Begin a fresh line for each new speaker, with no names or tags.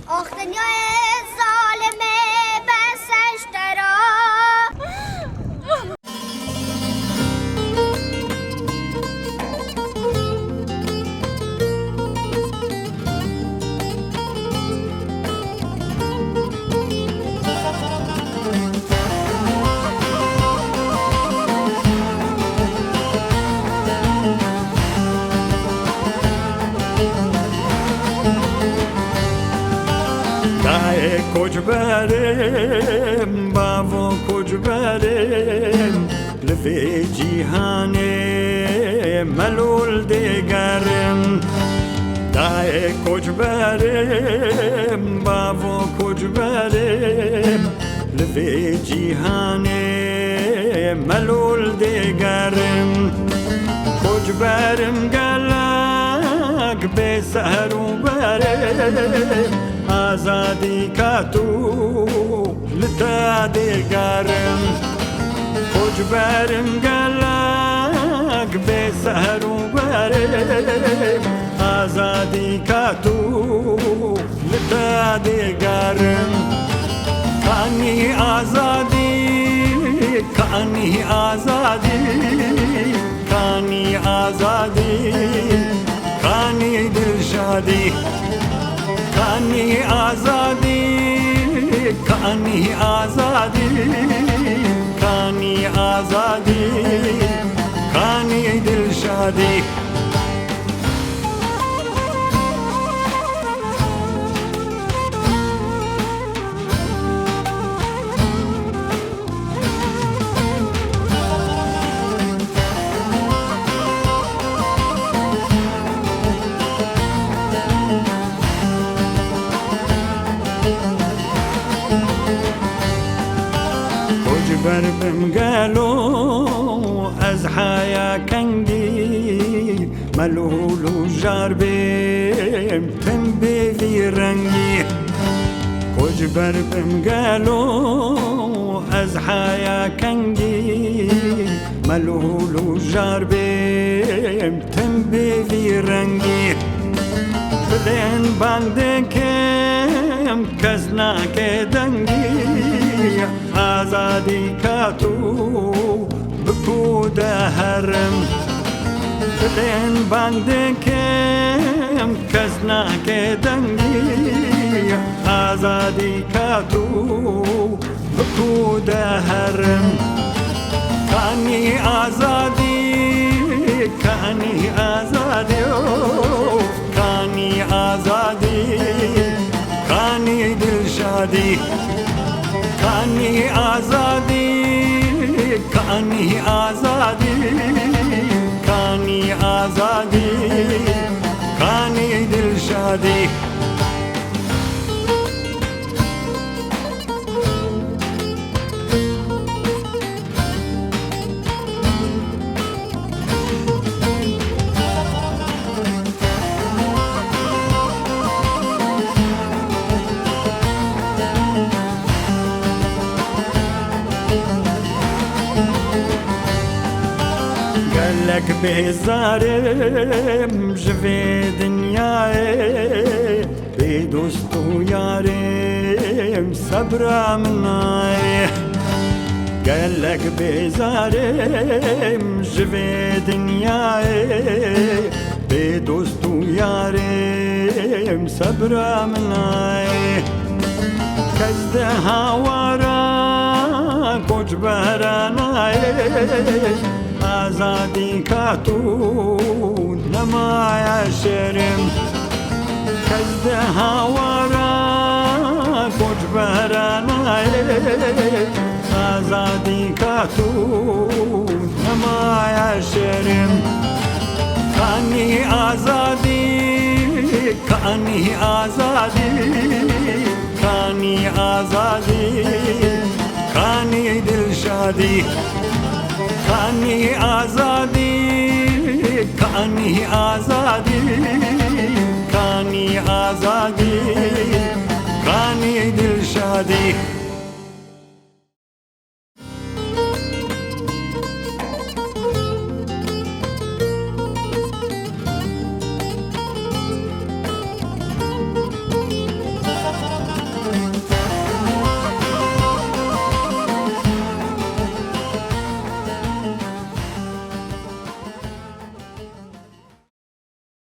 آخ دنیای ظالمه بسش درا
کج برم بابا کج برم لفی جیهان ملول دگرم دای کج برم بابا کج برم لفی جیهان ملول دگرم کج برم گلک به سهر و برم آزادی کا تو لتا دگرم کج برم گلک به سهر و برم آزادی کا تو لتا دگرم کانی آزادی کانی آزادی کانی آزادی کانی دلشادی کانی آزادی کانی آزادی کانی آزادی کانی دلشادی بربم قالوا أزحايا كنجي ملولو جاربيم تنبي في رنجي كوج بربم قالوا أزحايا كنجي ملولو جاربيم تنبي في رنجي بلين باندكم كسنا كدنجي آزادی کا تو بکود هرم دلین بنده کم کس نکه دنگی آزادی کا تو بکود هرم کانی آزادی کانی آزادی کانی آزادی کانی دلشادی کانی آزادی کانی آزادی کانی آزادی کانی دلشادی لك بهزارم جوی دنیای بدوست و یارم صبرم نای قالك بهزارم جوی دنیای بدوست و یارم صبرم نای کزده هوارا کج برانای آزادی کا تو نمایا شرم کزده هوارا کج برانای آزادی کا تو نمایا شرم کانی آزادی کانی آزادی کانی آزادی کانی دلشادی کانی آزادی کانی آزادی کانی آزادی کانی دلشادی